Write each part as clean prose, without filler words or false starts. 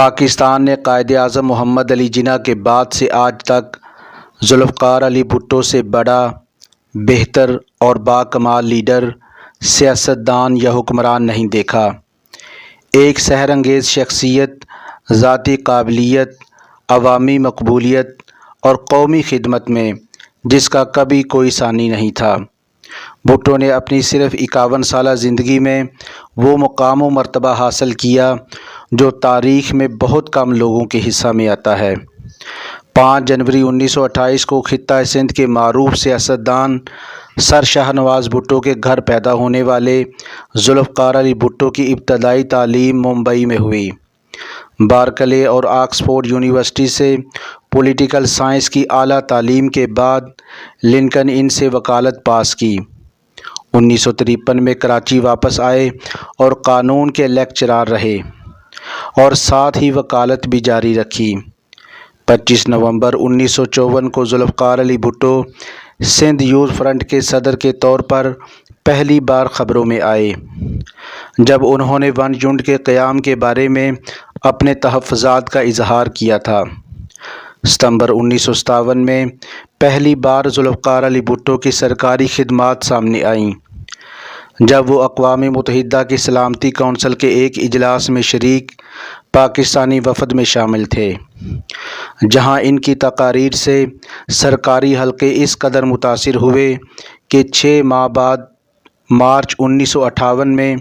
پاکستان نے قائد اعظم محمد علی جناح کے بعد سے آج تک ذوالفقار علی بھٹو سے بڑا، بہتر اور باکمال لیڈر، سیاستدان یا حکمران نہیں دیکھا۔ ایک سحر انگیز شخصیت، ذاتی قابلیت، عوامی مقبولیت اور قومی خدمت میں جس کا کبھی کوئی ثانی نہیں تھا۔ بھٹو نے اپنی صرف 51 سالہ زندگی میں وہ مقام و مرتبہ حاصل کیا جو تاریخ میں بہت کم لوگوں کے حصہ میں آتا ہے۔ 5 جنوری 1928 کو خطہ سندھ کے معروف سیاستدان سر شاہنواز بھٹو کے گھر پیدا ہونے والے ذوالفقار علی بھٹو کی ابتدائی تعلیم ممبئی میں ہوئی۔ بارکلے اور آکسفورڈ یونیورسٹی سے پولیٹیکل سائنس کی اعلیٰ تعلیم کے بعد لنکن ان سے وکالت پاس کی۔ 1953 میں کراچی واپس آئے اور قانون کے لیکچرار رہے اور ساتھ ہی وکالت بھی جاری رکھی۔ 25 نومبر 1954 کو ذوالفقار علی بھٹو سندھ یوتھ فرنٹ کے صدر کے طور پر پہلی بار خبروں میں آئے، جب انہوں نے ون یونٹ کے قیام کے بارے میں اپنے تحفظات کا اظہار کیا تھا۔ ستمبر 1957 میں پہلی بار ذوالفقار علی بھٹو کی سرکاری خدمات سامنے آئیں، جب وہ اقوام متحدہ کی سلامتی کونسل کے ایک اجلاس میں شریک پاکستانی وفد میں شامل تھے، جہاں ان کی تقاریر سے سرکاری حلقے اس قدر متاثر ہوئے کہ 6 ماہ بعد مارچ 1958 میں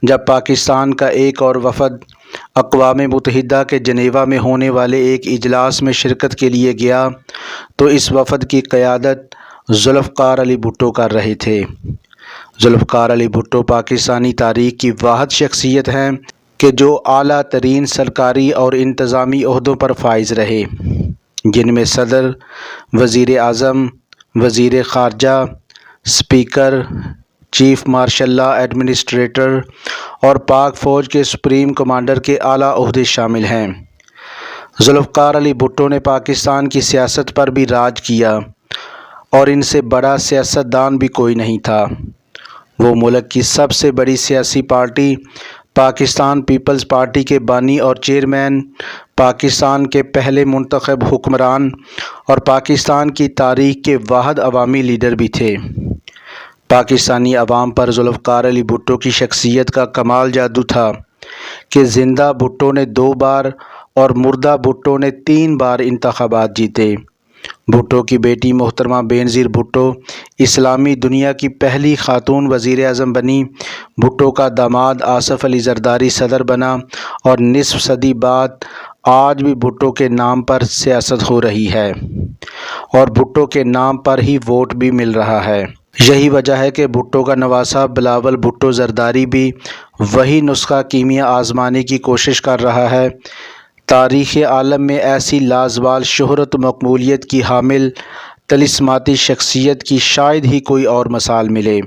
جب پاکستان کا ایک اور وفد اقوام متحدہ کے جنیوا میں ہونے والے ایک اجلاس میں شرکت کے لیے گیا تو اس وفد کی قیادت ذوالفقار علی بھٹو کر رہے تھے۔ ذوالفقار علی بھٹو پاکستانی تاریخ کی واحد شخصیت ہیں کہ جو اعلیٰ ترین سرکاری اور انتظامی عہدوں پر فائز رہے، جن میں صدر، وزیر اعظم، وزیر خارجہ، speaker, chief martial law administrator اور پاک فوج کے سپریم کمانڈر کے اعلیٰ عہدے شامل ہیں۔ ذوالفقار علی بھٹو نے پاکستان کی سیاست پر بھی راج کیا اور ان سے بڑا سیاستدان بھی کوئی نہیں تھا۔ وہ ملک کی سب سے بڑی سیاسی پارٹی پاکستان پیپلز پارٹی کے بانی اور چیئرمین، پاکستان کے پہلے منتخب حکمران اور پاکستان کی تاریخ کے واحد عوامی لیڈر بھی تھے۔ پاکستانی عوام پر ذوالفقار علی بھٹو کی شخصیت کا کمال جادو تھا کہ زندہ بھٹو نے 2 بار اور مردہ بھٹو نے 3 بار انتخابات جیتے۔ بھٹو کی بیٹی محترمہ بینظیر بھٹو اسلامی دنیا کی پہلی خاتون وزیر اعظم بنی۔ بھٹو کا داماد آصف علی زرداری صدر بنا اور نصف صدی بعد آج بھی بھٹو کے نام پر سیاست ہو رہی ہے اور بھٹو کے نام پر ہی ووٹ بھی مل رہا ہے۔ یہی وجہ ہے کہ بھٹو کا نواسہ بلاول بھٹو زرداری بھی وہی نسخہ کیمیا آزمانے کی کوشش کر رہا ہے۔ تاریخ عالم میں ایسی لازوال شہرت و مقبولیت کی حامل طلسماتی شخصیت کی شاید ہی کوئی اور مثال ملے۔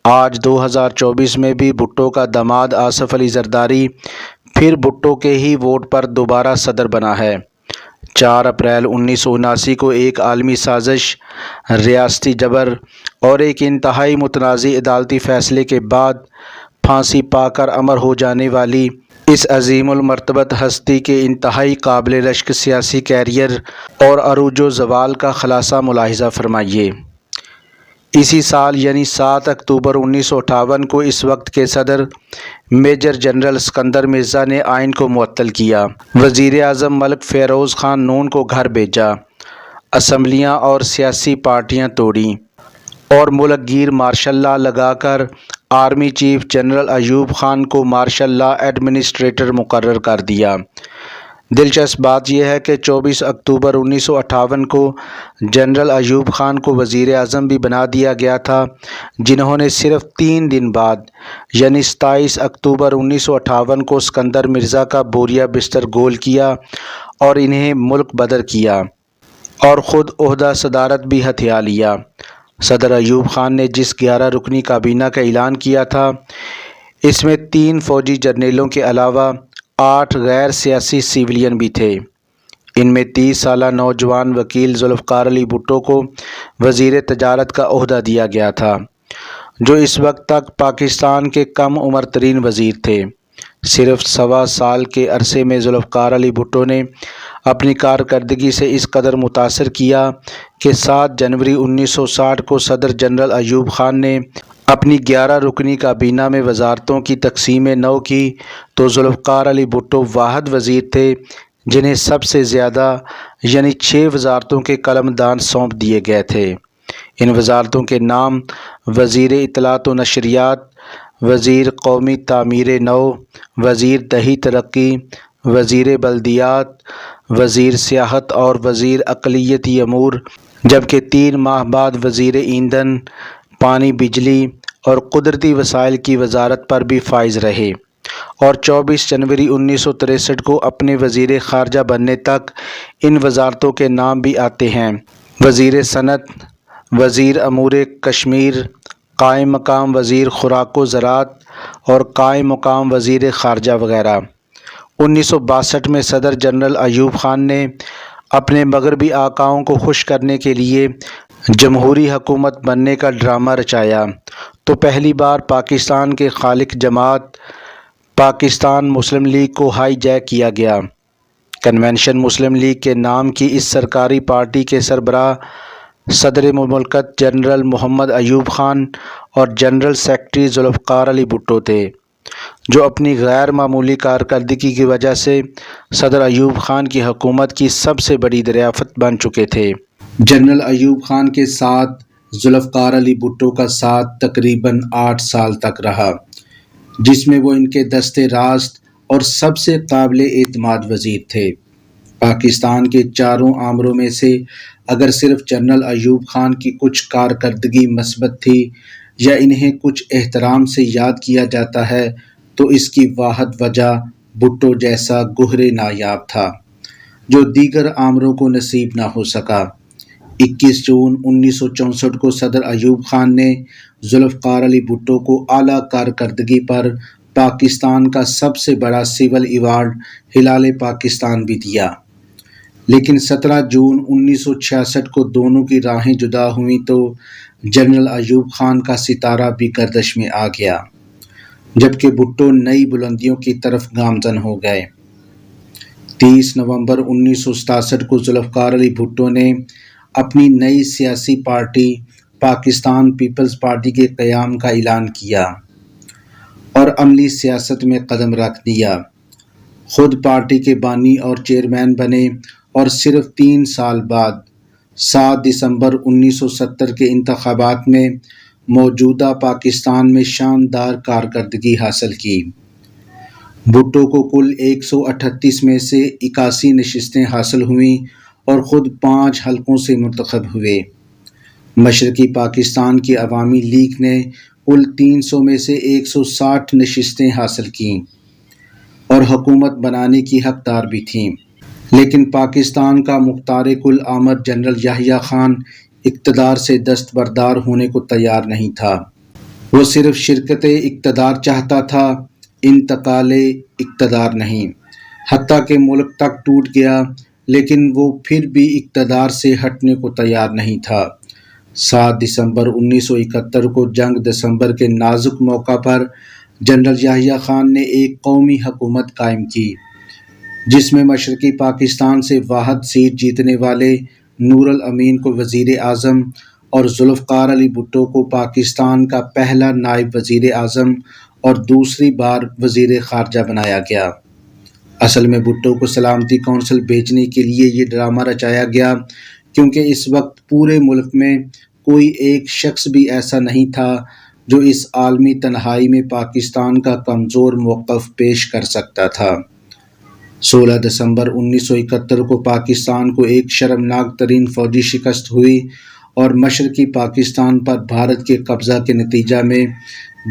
آج 2024 میں بھی بھٹو کا داماد آصف علی زرداری پھر بھٹو کے ہی ووٹ پر دوبارہ صدر بنا ہے۔ 4 اپریل 1979 کو ایک عالمی سازش، ریاستی جبر اور ایک انتہائی متنازع عدالتی فیصلے کے بعد پھانسی پا کر امر ہو جانے والی اس عظیم المرتبت ہستی کے انتہائی قابل رشک سیاسی کیریئر اور عروج و زوال کا خلاصہ ملاحظہ فرمائیے۔ اسی سال یعنی 7 اکتوبر 1958 کو اس وقت کے صدر میجر جنرل اسکندر مرزا نے آئین کو معطل کیا، وزیر اعظم ملک فیروز خان نون کو گھر بھیجا، اسمبلیاں اور سیاسی پارٹیاں توڑیں اور ملک گیر مارشل لا لگا کر army chief general Ayub Khan کو مارشل لا ایڈمنسٹریٹر مقرر کر دیا۔ دلچسپ بات یہ ہے کہ 24 اکتوبر 1958 کو جنرل ایوب خان کو وزیر اعظم بھی بنا دیا گیا تھا، جنہوں نے صرف 3 دن بعد یعنی 27 اکتوبر 1958 کو اسکندر مرزا کا بوریا بستر گول کیا اور انہیں ملک بدر کیا اور خود عہدہ صدارت بھی ہتھیا لیا۔ صدر ایوب خان نے جس 11 رکنی کابینہ کا اعلان کیا تھا، اس میں 3 فوجی جرنیلوں کے علاوہ 8 غیر سیاسی سیویلین بھی تھے۔ ان میں 30 سالہ نوجوان وکیل ذوالفقار علی بھٹو کو وزیر تجارت کا عہدہ دیا گیا تھا، جو اس وقت تک پاکستان کے کم عمر ترین وزیر تھے۔ صرف 1.25 سال کے عرصے میں ذوالفقار علی بھٹو نے اپنی کارکردگی سے اس قدر متاثر کیا کہ 7 جنوری 1960 کو صدر جنرل ایوب خان نے اپنی 11 رکنی کابینہ میں وزارتوں کی تقسیم نو کی تو ذوالفقار علی بھٹو واحد وزیر تھے جنہیں سب سے زیادہ یعنی 6 وزارتوں کے قلمدان سونپ دیے گئے تھے۔ ان وزارتوں کے نام وزیر اطلاعات و نشریات، وزیر قومی تعمیر نو، وزیر دیہی ترقی، وزیر بلدیات، وزیر سیاحت اور وزیر اقلیتی امور، جبکہ 3 ماہ بعد وزیر ایندھن، پانی، بجلی اور قدرتی وسائل کی وزارت پر بھی فائز رہے، اور 24 جنوری 1963 کو اپنے وزیر خارجہ بننے تک ان وزارتوں کے نام بھی آتے ہیں: وزیر صنعت، وزیر امور کشمیر، قائم مقام وزیر خوراک و زراعت اور قائم مقام وزیر خارجہ وغیرہ۔ 1962 میں صدر جنرل ایوب خان نے اپنے مغربی آقاؤں کو خوش کرنے کے لیے جمہوری حکومت بننے کا ڈرامہ رچایا تو پہلی بار پاکستان کے خالق جماعت پاکستان مسلم لیگ کو ہائی جیک کیا گیا۔ کنونشن مسلم لیگ کے نام کی اس سرکاری پارٹی کے سربراہ صدر مملکت جنرل محمد ایوب خان اور جنرل سیکرٹری ذوالفقار علی بھٹو تھے، جو اپنی غیر معمولی کارکردگی کی وجہ سے صدر ایوب خان کی حکومت کی سب سے بڑی دریافت بن چکے تھے۔ جنرل ایوب خان کے ساتھ ذوالفقار علی بھٹو کا ساتھ تقریباً 8 سال تک رہا، جس میں وہ ان کے دست راست اور سب سے قابل اعتماد وزیر تھے۔ پاکستان کے چاروں آمروں میں سے اگر صرف جنرل ایوب خان کی کچھ کارکردگی مثبت تھی یا انہیں کچھ احترام سے یاد کیا جاتا ہے تو اس کی واحد وجہ بھٹو جیسا گوہر نایاب تھا جو دیگر آمروں کو نصیب نہ ہو سکا۔ 21 جون 1964 کو صدر ایوب خان نے ذوالفقار علی بھٹو کو اعلیٰ کارکردگی پر پاکستان کا سب سے بڑا سول ایوارڈ ہلال پاکستان بھی دیا، لیکن 17 جون 1966 کو دونوں کی راہیں جدا ہوئیں تو جنرل ایوب خان کا ستارہ بھی گردش میں آ گیا، جبکہ بھٹو نئی بلندیوں کی طرف گامزن ہو گئے۔ 30 نومبر 1967 کو ذوالفقار علی بھٹو نے اپنی نئی سیاسی پارٹی پاکستان پیپلز پارٹی کے قیام کا اعلان کیا اور عملی سیاست میں قدم رکھ دیا۔ خود پارٹی کے بانی اور چیئرمین بنے اور صرف 3 سال بعد 7 دسمبر 1970 کے انتخابات میں موجودہ پاکستان میں شاندار کارکردگی حاصل کی۔ بھٹو کو کل 138 میں سے 81 نشستیں حاصل ہوئیں اور خود 5 حلقوں سے منتخب ہوئے۔ مشرقی پاکستان کی عوامی لیگ نے کل 300 میں سے 160 نشستیں حاصل کیں اور حکومت بنانے کی حقدار بھی تھیں، لیکن پاکستان کا مختار کل آمد جنرل یحییٰ خان اقتدار سے دستبردار ہونے کو تیار نہیں تھا۔ وہ صرف شرکت اقتدار چاہتا تھا، انتقال اقتدار نہیں۔ حتیٰ کہ ملک تک ٹوٹ گیا لیکن وہ پھر بھی اقتدار سے ہٹنے کو تیار نہیں تھا۔ 7 دسمبر 1971 کو جنگ دسمبر کے نازک موقع پر جنرل یحییٰ خان نے ایک قومی حکومت قائم کی، جس میں مشرقی پاکستان سے واحد سیٹ جیتنے والے نور الامین کو وزیر اعظم اور ذوالفقار علی بھٹو کو پاکستان کا پہلا نائب وزیر اعظم اور دوسری بار وزیر خارجہ بنایا گیا۔ اصل میں بھٹو کو سلامتی کونسل بھیجنے کے لیے یہ ڈرامہ رچایا گیا کیونکہ اس وقت پورے ملک میں کوئی ایک شخص بھی ایسا نہیں تھا جو اس عالمی تنہائی میں پاکستان کا کمزور موقف پیش کر سکتا تھا۔ 16 دسمبر 1971 کو پاکستان کو ایک شرمناک ترین فوجی شکست ہوئی اور مشرقی پاکستان پر بھارت کے قبضہ کے نتیجہ میں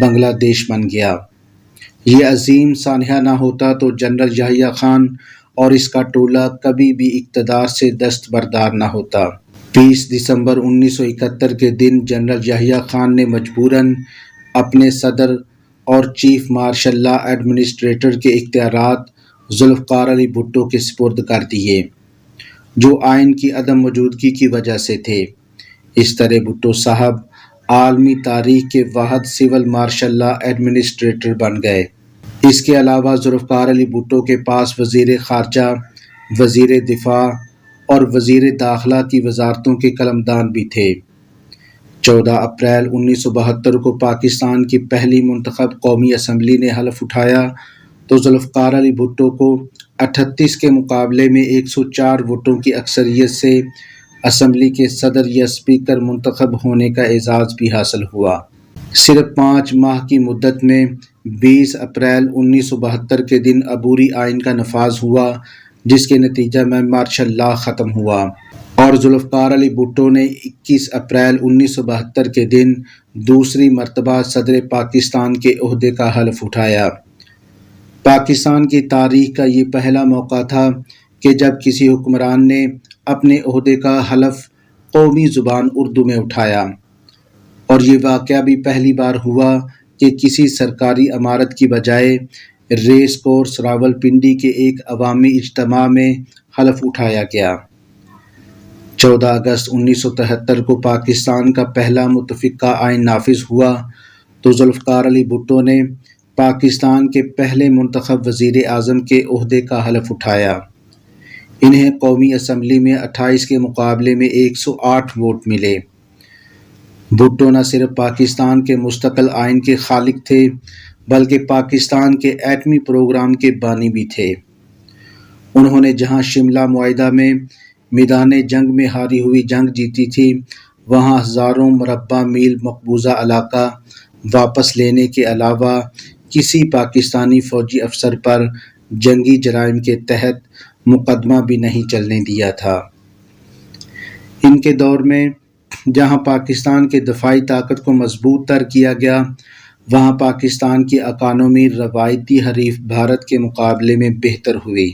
بنگلہ دیش بن گیا۔ یہ عظیم سانحہ نہ ہوتا تو جنرل یحییٰ خان اور اس کا ٹولہ کبھی بھی اقتدار سے دستبردار نہ ہوتا۔ 20 دسمبر 1971 کے دن جنرل یحییٰ خان نے مجبوراً اپنے صدر اور چیف مارشل لا ایڈمنسٹریٹر کے اختیارات ذوالفقار علی بھٹو کے سپرد کر دیے، جو آئین کی عدم موجودگی کی وجہ سے تھے۔ اس طرح بھٹو صاحب عالمی تاریخ کے واحد سول مارشل لا ایڈمنسٹریٹر بن گئے۔ اس کے علاوہ ذوالفقار علی بھٹو کے پاس وزیر خارجہ، وزیر دفاع اور وزیر داخلہ کی وزارتوں کے قلمدان بھی تھے۔ 14 اپریل 1972 کو پاکستان کی پہلی منتخب قومی اسمبلی نے حلف اٹھایا تو ذوالفقار علی بھٹو کو 38 کے مقابلے میں 104 ووٹوں کی اکثریت سے اسمبلی کے صدر یا اسپیکر منتخب ہونے کا اعزاز بھی حاصل ہوا۔ صرف 5 ماہ کی مدت میں 20 اپریل 1972 کے دن عبوری آئین کا نفاذ ہوا، جس کے نتیجہ میں مارشل لا ختم ہوا، اور ذوالفقار علی بھٹو نے 21 اپریل 1972 کے دن دوسری مرتبہ صدر پاکستان کے عہدے کا حلف اٹھایا۔ پاکستان کی تاریخ کا یہ پہلا موقع تھا کہ جب کسی حکمران نے اپنے عہدے کا حلف قومی زبان اردو میں اٹھایا، اور یہ واقعہ بھی پہلی بار ہوا کہ کسی سرکاری عمارت کی بجائے ریس کورس راولپنڈی کے ایک عوامی اجتماع میں حلف اٹھایا گیا۔ 14 اگست 1973 کو پاکستان کا پہلا متفقہ آئین نافذ ہوا تو ذوالفقار علی بھٹو نے پاکستان کے پہلے منتخب وزیر اعظم کے عہدے کا حلف اٹھایا۔ انہیں قومی اسمبلی میں 28 کے مقابلے میں 108 ووٹ ملے۔ بھٹو نہ صرف پاکستان کے مستقل آئین کے خالق تھے بلکہ پاکستان کے ایٹمی پروگرام کے بانی بھی تھے۔ انہوں نے جہاں شملہ معاہدہ میں میدان جنگ میں ہاری ہوئی جنگ جیتی تھی، وہاں ہزاروں مربع میل مقبوضہ علاقہ واپس لینے کے علاوہ کسی پاکستانی فوجی افسر پر جنگی جرائم کے تحت مقدمہ بھی نہیں چلنے دیا تھا۔ ان کے دور میں جہاں پاکستان کے دفاعی طاقت کو مضبوط تر کیا گیا، وہاں پاکستان کی اکانومی روایتی حریف بھارت کے مقابلے میں بہتر ہوئی۔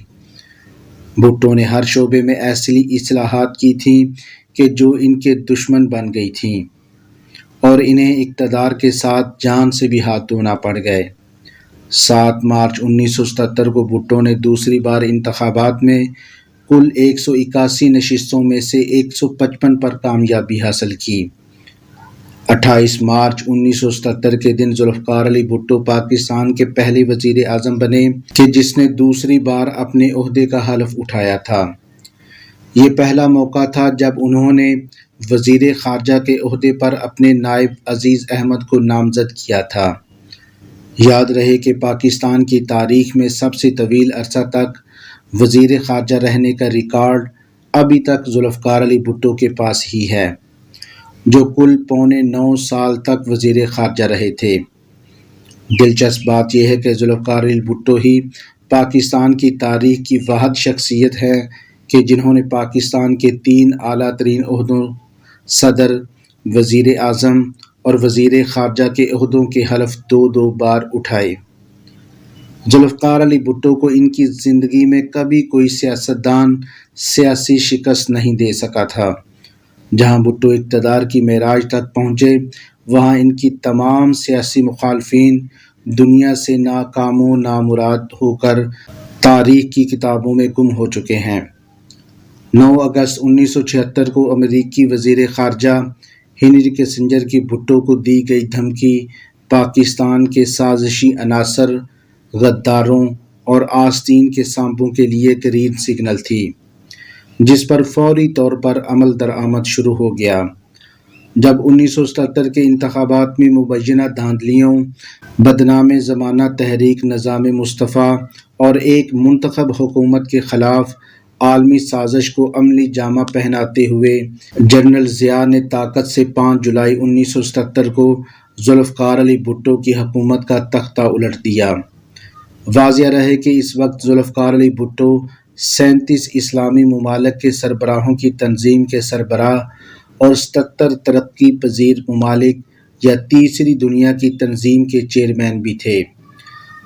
بھٹو نے ہر شعبے میں ایسی اصلاحات کی تھیں کہ جو ان کے دشمن بن گئی تھیں، اور انہیں اقتدار کے ساتھ جان سے بھی ہاتھ دھونا پڑ گئے۔ 7 مارچ 1977 کو بھٹو نے دوسری بار انتخابات میں کل 181 نشستوں میں سے 155 پر کامیابی حاصل کی۔ 28 مارچ 1977 کے دن ذوالفقار علی بھٹو پاکستان کے پہلے وزیر اعظم بنے کہ جس نے دوسری بار اپنے عہدے کا حلف اٹھایا تھا۔ یہ پہلا موقع تھا جب انہوں نے وزیر خارجہ کے عہدے پر اپنے نائب عزیز احمد کو نامزد کیا تھا۔ یاد رہے کہ پاکستان کی تاریخ میں سب سے طویل عرصہ تک وزیر خارجہ رہنے کا ریکارڈ ابھی تک ذوالفقار علی بھٹو کے پاس ہی ہے، جو کل 9.25 سال تک وزیر خارجہ رہے تھے۔ دلچسپ بات یہ ہے کہ ذوالفقار علی بھٹو ہی پاکستان کی تاریخ کی واحد شخصیت ہے کہ جنہوں نے پاکستان کے 3 اعلیٰ ترین عہدوں صدر، وزیر اعظم اور وزیر خارجہ کے عہدوں کے حلف 2 بار اٹھائے۔ ذوالفقار علی بھٹو کو ان کی زندگی میں کبھی کوئی سیاستدان سیاسی شکست نہیں دے سکا تھا۔ جہاں بھٹو اقتدار کی معراج تک پہنچے، وہاں ان کی تمام سیاسی مخالفین دنیا سے ناکام و نامراد ہو کر تاریخ کی کتابوں میں گم ہو چکے ہیں۔ 9 اگست 1976 کو امریکی وزیر خارجہ ہنری کسنجر کی بھٹو کو دی گئی دھمکی پاکستان کے سازشی عناصر، غداروں اور آستین کے سانپوں کے لیے گرین سگنل تھی، جس پر فوری طور پر عمل درآمد شروع ہو گیا۔ جب 1977 کے انتخابات میں مبینہ دھاندلیوں، بدنام زمانہ تحریک نظام مصطفیٰ اور ایک منتخب حکومت کے خلاف عالمی سازش کو عملی جامہ پہناتے ہوئے جنرل ضیاء نے طاقت سے 5 جولائی 1977 کو ذوالفقار علی بھٹو کی حکومت کا تختہ الٹ دیا۔ واضح رہے کہ اس وقت ذوالفقار علی بھٹو 37 اسلامی ممالک کے سربراہوں کی تنظیم کے سربراہ اور 77 ترقی پذیر ممالک یا تیسری دنیا کی تنظیم کے چیئرمین بھی تھے۔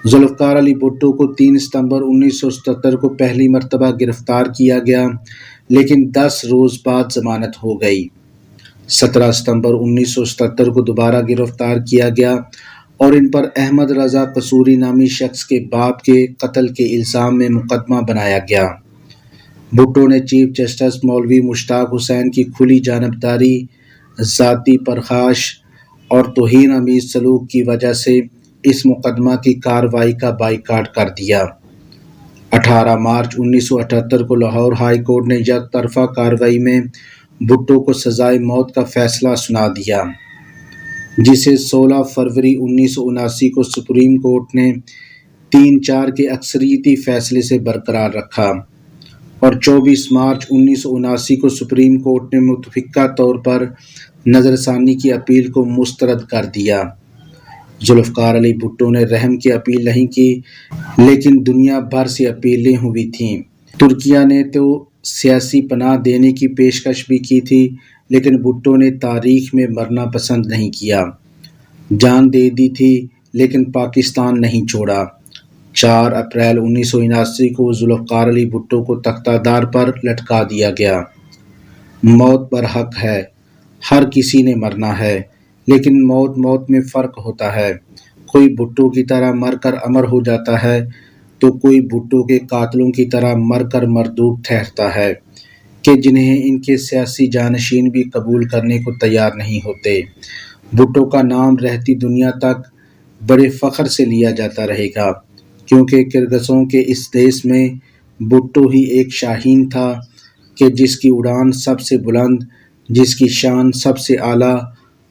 ذوالفقار علی بھٹو کو 3 ستمبر 1977 کو پہلی مرتبہ گرفتار کیا گیا، لیکن 10 روز بعد ضمانت ہو گئی۔ 17 ستمبر 1977 کو دوبارہ گرفتار کیا گیا اور ان پر احمد رضا قصوری نامی شخص کے باپ کے قتل کے الزام میں مقدمہ بنایا گیا۔ بھٹو نے چیف جسٹس مولوی مشتاق حسین کی کھلی جانبداری، ذاتی پرخاش اور توہین آمیز سلوک کی وجہ سے اس مقدمہ کی کارروائی کا بائیکاٹ کر دیا۔ 18 مارچ 1978 کو لاہور ہائی کورٹ نے یک طرفہ کارروائی میں بھٹو کو سزائے موت کا فیصلہ سنا دیا، جسے 16 فروری 1979 کو سپریم کورٹ نے 3-4 کے اکثریتی فیصلے سے برقرار رکھا اور 24 مارچ 1979 کو سپریم کورٹ نے متفقہ طور پر نظر ثانی کی اپیل کو مسترد کر دیا۔ ذوالفقار علی بھٹو نے رحم کی اپیل نہیں کی، لیکن دنیا بھر سے اپیلیں ہوئی تھیں۔ ترکیہ نے تو سیاسی پناہ دینے کی پیشکش بھی کی تھی، لیکن بھٹو نے تاریخ میں مرنا پسند نہیں کیا، جان دے دی تھی لیکن پاکستان نہیں چھوڑا۔ 4 اپریل 1979 کو ذوالفقار علی بھٹو کو تختہ دار پر لٹکا دیا گیا۔ موت برحق ہے، ہر کسی نے مرنا ہے، لیکن موت میں فرق ہوتا ہے۔ کوئی بھٹو کی طرح مر کر امر ہو جاتا ہے تو کوئی بھٹو کے قاتلوں کی طرح مر کر مردود ٹھہرتا ہے، کہ جنہیں ان کے سیاسی جانشین بھی قبول کرنے کو تیار نہیں ہوتے۔ بھٹو کا نام رہتی دنیا تک بڑے فخر سے لیا جاتا رہے گا، کیونکہ کرگسوں کے اس دیش میں بھٹو ہی ایک شاہین تھا کہ جس کی اڑان سب سے بلند، جس کی شان سب سے اعلیٰ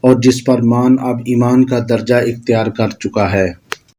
اور جس پر مان اب ایمان کا درجہ اختیار کر چکا ہے۔